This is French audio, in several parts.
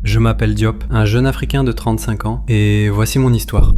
Je m'appelle Diop, un jeune Africain de 35 ans, et voici mon histoire.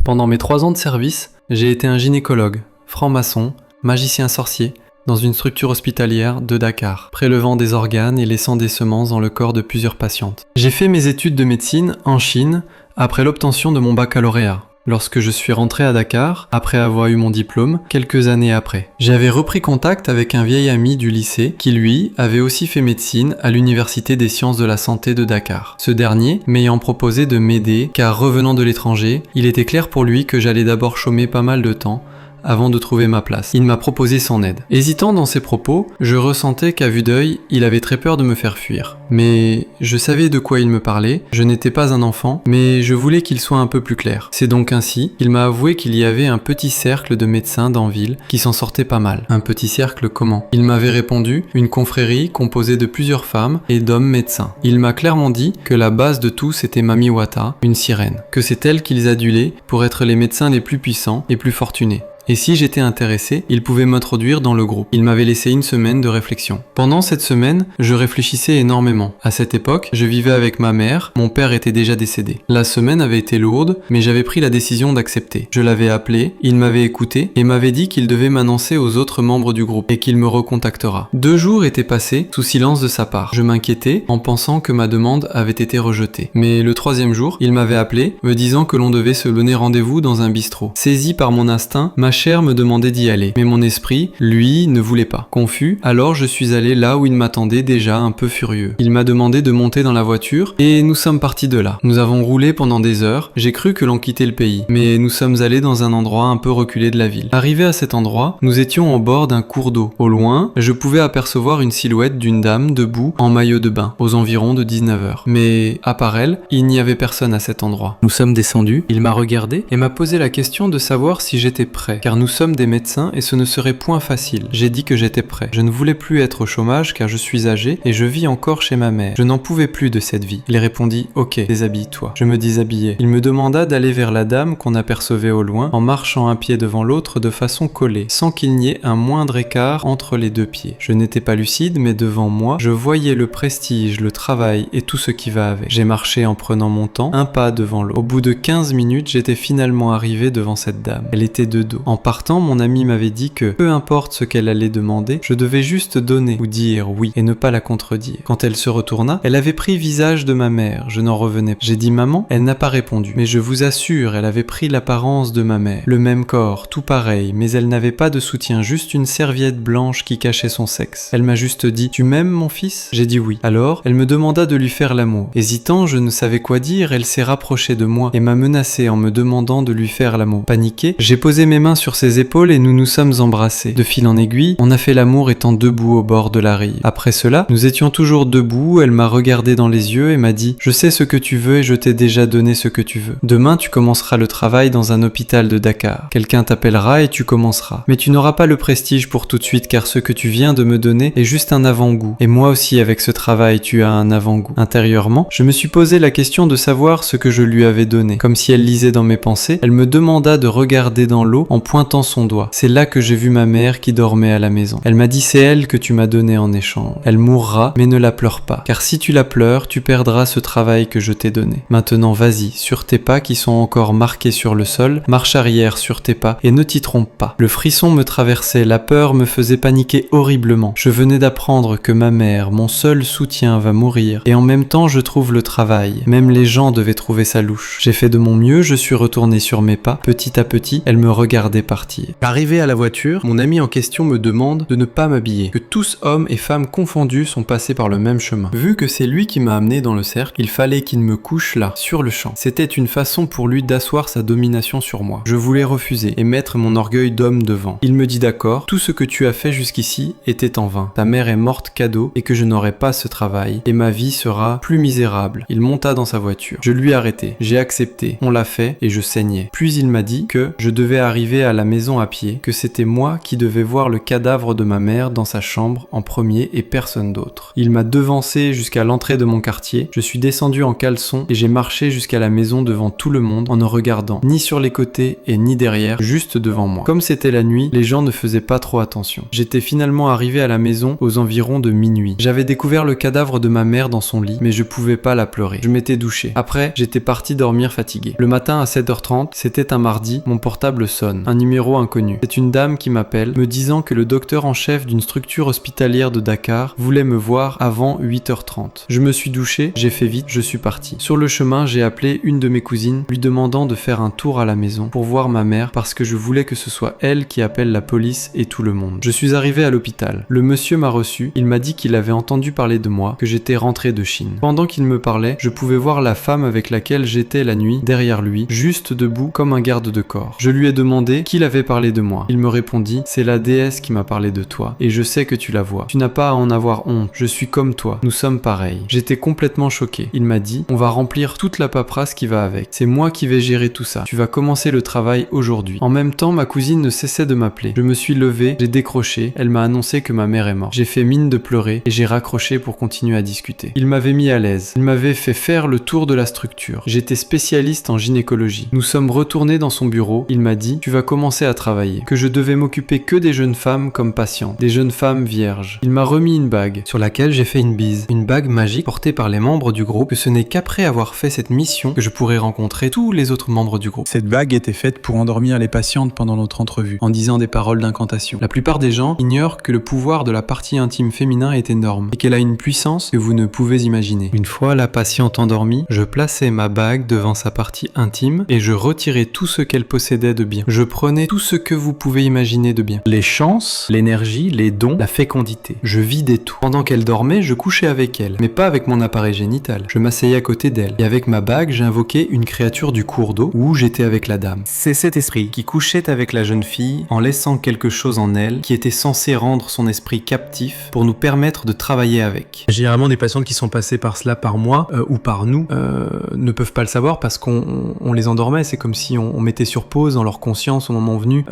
Pendant mes 3 ans de service, j'ai été un gynécologue, franc-maçon, magicien sorcier, dans une structure hospitalière de Dakar, prélevant des organes et laissant des semences dans le corps de plusieurs patientes. J'ai fait mes études de médecine en Chine après l'obtention de mon baccalauréat, lorsque je suis rentré à Dakar, après avoir eu mon diplôme, quelques années après. J'avais repris contact avec un vieil ami du lycée qui, lui, avait aussi fait médecine à l'Université des sciences de la santé de Dakar. Ce dernier m'ayant proposé de m'aider, car revenant de l'étranger, il était clair pour lui que j'allais d'abord chômer pas mal de temps, avant de trouver ma place. Il m'a proposé son aide. Hésitant dans ses propos, je ressentais qu'à vue d'œil, il avait très peur de me faire fuir. Mais je savais de quoi il me parlait, je n'étais pas un enfant, mais je voulais qu'il soit un peu plus clair. C'est donc ainsi qu'il m'a avoué qu'il y avait un petit cercle de médecins dans ville qui s'en sortait pas mal. Un petit cercle comment ? Il m'avait répondu, une confrérie composée de plusieurs femmes et d'hommes médecins. Il m'a clairement dit que la base de tout c'était Mami Wata, une sirène, que c'est elle qu'ils adulaient pour être les médecins les plus puissants et plus fortunés. Et si j'étais intéressé, il pouvait m'introduire dans le groupe. Il m'avait laissé une semaine de réflexion. Pendant cette semaine, je réfléchissais énormément. À cette époque, je vivais avec ma mère, mon père était déjà décédé. La semaine avait été lourde, mais j'avais pris la décision d'accepter. Je l'avais appelé, il m'avait écouté et m'avait dit qu'il devait m'annoncer aux autres membres du groupe et qu'il me recontactera. 2 jours étaient passés sous silence de sa part. Je m'inquiétais en pensant que ma demande avait été rejetée. Mais le 3e jour, il m'avait appelé, me disant que l'on devait se donner rendez-vous dans un bistrot. Saisi par mon instinct, ma chair me demandait d'y aller, mais mon esprit, lui, ne voulait pas. Confus, alors je suis allé là où il m'attendait déjà un peu furieux. Il m'a demandé de monter dans la voiture et nous sommes partis de là. Nous avons roulé pendant des heures, j'ai cru que l'on quittait le pays, mais nous sommes allés dans un endroit un peu reculé de la ville. Arrivé à cet endroit, nous étions au bord d'un cours d'eau. Au loin, je pouvais apercevoir une silhouette d'une dame debout en maillot de bain, aux environs de 19h. Mais à part elle, il n'y avait personne à cet endroit. Nous sommes descendus, il m'a regardé et m'a posé la question de savoir si j'étais prêt, car nous sommes des médecins et ce ne serait point facile. J'ai dit que j'étais prêt. Je ne voulais plus être au chômage car je suis âgé et je vis encore chez ma mère. Je n'en pouvais plus de cette vie. Il répondit « Ok, déshabille-toi ». Je me déshabillai. Il me demanda d'aller vers la dame qu'on apercevait au loin en marchant un pied devant l'autre de façon collée, sans qu'il n'y ait un moindre écart entre les 2 pieds. Je n'étais pas lucide mais devant moi, je voyais le prestige, le travail et tout ce qui va avec. J'ai marché en prenant mon temps, un pas devant l'autre. Au bout de 15 minutes, j'étais finalement arrivé devant cette dame. Elle était de dos. En partant, mon ami m'avait dit que, peu importe ce qu'elle allait demander, je devais juste donner ou dire oui et ne pas la contredire. Quand elle se retourna, elle avait pris visage de ma mère, je n'en revenais pas. J'ai dit maman, elle n'a pas répondu. Mais je vous assure, elle avait pris l'apparence de ma mère. Le même corps, tout pareil, mais elle n'avait pas de soutien, juste une serviette blanche qui cachait son sexe. Elle m'a juste dit, tu m'aimes mon fils ? J'ai dit oui. Alors, elle me demanda de lui faire l'amour. Hésitant, je ne savais quoi dire, elle s'est rapprochée de moi et m'a menacé en me demandant de lui faire l'amour. Paniqué, j'ai posé mes mains sur ses épaules et nous nous sommes embrassés. De fil en aiguille, on a fait l'amour étant debout au bord de la rive. Après cela, nous étions toujours debout, elle m'a regardé dans les yeux et m'a dit « Je sais ce que tu veux et je t'ai déjà donné ce que tu veux. Demain, tu commenceras le travail dans un hôpital de Dakar. Quelqu'un t'appellera et tu commenceras. Mais tu n'auras pas le prestige pour tout de suite car ce que tu viens de me donner est juste un avant-goût. Et moi aussi, avec ce travail, tu as un avant-goût. » Intérieurement, je me suis posé la question de savoir ce que je lui avais donné. Comme si elle lisait dans mes pensées, elle me demanda de regarder dans l'eau en pointant son doigt. C'est là que j'ai vu ma mère qui dormait à la maison. Elle m'a dit c'est elle que tu m'as donné en échange. Elle mourra, mais ne la pleure pas. Car si tu la pleures, tu perdras ce travail que je t'ai donné. Maintenant vas-y, sur tes pas qui sont encore marqués sur le sol, marche arrière sur tes pas et ne t'y trompe pas. Le frisson me traversait, la peur me faisait paniquer horriblement. Je venais d'apprendre que ma mère, mon seul soutien, va mourir. Et en même temps, je trouve le travail. Même les gens devaient trouver ça louche. J'ai fait de mon mieux, je suis retourné sur mes pas. Petit à petit, elle me regardait partir. Arrivé à la voiture, mon ami en question me demande de ne pas m'habiller, que tous hommes et femmes confondus sont passés par le même chemin. Vu que c'est lui qui m'a amené dans le cercle, il fallait qu'il me couche là, sur le champ. C'était une façon pour lui d'asseoir sa domination sur moi. Je voulais refuser et mettre mon orgueil d'homme devant. Il me dit d'accord, tout ce que tu as fait jusqu'ici était en vain. Ta mère est morte cadeau et que je n'aurai pas ce travail et ma vie sera plus misérable. Il monta dans sa voiture. Je lui ai arrêté. J'ai accepté. On l'a fait et je saignais. Puis il m'a dit que je devais arriver à la maison à pied, que c'était moi qui devais voir le cadavre de ma mère dans sa chambre en premier et personne d'autre. Il m'a devancé jusqu'à l'entrée de mon quartier, je suis descendu en caleçon et j'ai marché jusqu'à la maison devant tout le monde en ne regardant ni sur les côtés et ni derrière, juste devant moi. Comme c'était la nuit, les gens ne faisaient pas trop attention. J'étais finalement arrivé à la maison aux environs de minuit. J'avais découvert le cadavre de ma mère dans son lit, mais je pouvais pas la pleurer. Je m'étais douché. Après, j'étais parti dormir fatigué. Le matin à 7h30, c'était un mardi, mon portable sonne. Un numéro inconnu. C'est une dame qui m'appelle, me disant que le docteur en chef d'une structure hospitalière de Dakar voulait me voir avant 8h30. Je me suis douché, j'ai fait vite, je suis parti. Sur le chemin, j'ai appelé une de mes cousines, lui demandant de faire un tour à la maison pour voir ma mère parce que je voulais que ce soit elle qui appelle la police et tout le monde. Je suis arrivé à l'hôpital. Le monsieur m'a reçu, il m'a dit qu'il avait entendu parler de moi, que j'étais rentré de Chine. Pendant qu'il me parlait, je pouvais voir la femme avec laquelle j'étais la nuit, derrière lui, juste debout comme un garde de corps. Je lui ai demandé qu'il avait parlé de moi. Il me répondit, c'est la déesse qui m'a parlé de toi, et je sais que tu la vois. Tu n'as pas à en avoir honte, je suis comme toi, nous sommes pareils. J'étais complètement choqué. Il m'a dit, on va remplir toute la paperasse qui va avec. C'est moi qui vais gérer tout ça. Tu vas commencer le travail aujourd'hui. En même temps, ma cousine ne cessait de m'appeler. Je me suis levé, j'ai décroché, elle m'a annoncé que ma mère est morte. J'ai fait mine de pleurer et j'ai raccroché pour continuer à discuter. Il m'avait mis à l'aise. Il m'avait fait faire le tour de la structure. J'étais spécialiste en gynécologie. Nous sommes retournés dans son bureau. Il m'a dit, tu vas commencer à travailler. Que je devais m'occuper que des jeunes femmes comme patientes. Des jeunes femmes vierges. Il m'a remis une bague sur laquelle j'ai fait une bise. Une bague magique portée par les membres du groupe, que ce n'est qu'après avoir fait cette mission que je pourrais rencontrer tous les autres membres du groupe. Cette bague était faite pour endormir les patientes pendant notre entrevue, en disant des paroles d'incantation. La plupart des gens ignorent que le pouvoir de la partie intime féminin est énorme et qu'elle a une puissance que vous ne pouvez imaginer. Une fois la patiente endormie, je plaçais ma bague devant sa partie intime et je retirais tout ce qu'elle possédait de bien. Je prenais tout ce que vous pouvez imaginer de bien. Les chances, l'énergie, les dons, la fécondité. Je vidais tout. Pendant qu'elle dormait, je couchais avec elle, mais pas avec mon appareil génital. Je m'asseyais à côté d'elle et avec ma bague, j'invoquais une créature du cours d'eau où j'étais avec la dame. C'est cet esprit qui couchait avec la jeune fille en laissant quelque chose en elle qui était censé rendre son esprit captif pour nous permettre de travailler avec. Généralement, des patientes qui sont passées par cela par moi ou par nous ne peuvent pas le savoir parce qu'on les endormait. C'est comme si on mettait sur pause dans leur conscience au moment venu.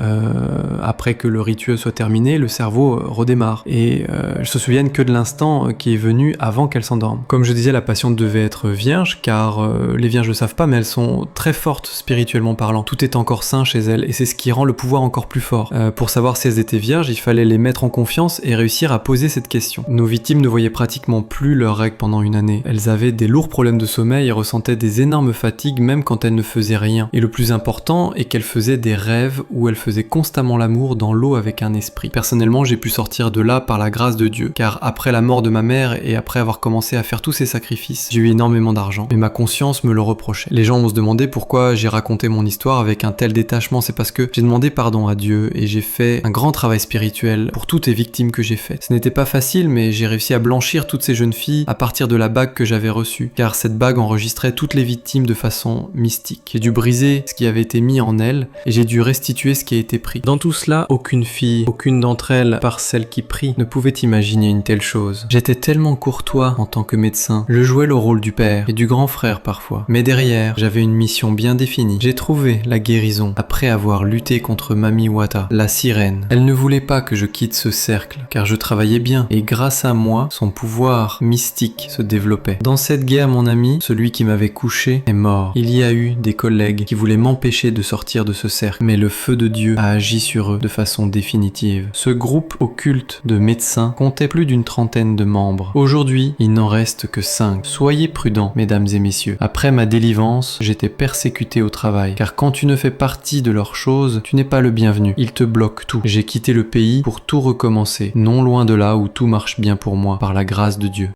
Après que le rituel soit terminé, le cerveau redémarre et elles se souviennent que de l'instant qui est venu avant qu'elle s'endorme. Comme je disais, la patiente devait être vierge car les vierges le savent pas, mais elles sont très fortes spirituellement parlant. Tout est encore sain chez elles et c'est ce qui rend le pouvoir encore plus fort. Pour savoir si elles étaient vierges, il fallait les mettre en confiance et réussir à poser cette question. Nos victimes ne voyaient pratiquement plus leurs règles pendant une année. Elles avaient des lourds problèmes de sommeil et ressentaient des énormes fatigues même quand elles ne faisaient rien. Et le plus important est qu'elles faisaient des rêves où elles faisaient constamment l'amour dans l'eau avec un esprit. Personnellement, j'ai pu sortir de là par la grâce de Dieu, car après la mort de ma mère et après avoir commencé à faire tous ces sacrifices, j'ai eu énormément d'argent. Mais ma conscience me le reprochait. Les gens vont se demander pourquoi j'ai raconté mon histoire avec un tel détachement. C'est parce que j'ai demandé pardon à Dieu et j'ai fait un grand travail spirituel pour toutes les victimes que j'ai faites. Ce n'était pas facile, mais j'ai réussi à blanchir toutes ces jeunes filles à partir de la bague que j'avais reçue, car cette bague enregistrait toutes les victimes de façon mystique. J'ai dû briser ce qui avait été mis en elles et j'ai dû restituer ce qui a été pris. Dans tout cela, aucune fille, aucune d'entre elles, par celle qui prie, ne pouvait imaginer une telle chose. J'étais tellement courtois en tant que médecin. Je jouais le rôle du père et du grand frère parfois. Mais derrière, j'avais une mission bien définie. J'ai trouvé la guérison après avoir lutté contre Mami Wata, la sirène. Elle ne voulait pas que je quitte ce cercle, car je travaillais bien et grâce à moi, son pouvoir mystique se développait. Dans cette guerre, mon ami, celui qui m'avait couché est mort. Il y a eu des collègues qui voulaient m'empêcher de sortir de ce cercle, mais le feu de Dieu a agi sur eux de façon définitive. Ce groupe occulte de médecins comptait plus d'une trentaine de membres. Aujourd'hui, il n'en reste que 5. Soyez prudents, mesdames et messieurs. Après ma délivrance, j'étais persécuté au travail, car quand tu ne fais partie de leurs choses, tu n'es pas le bienvenu. Ils te bloquent tout. J'ai quitté le pays pour tout recommencer, non loin de là où tout marche bien pour moi, par la grâce de Dieu.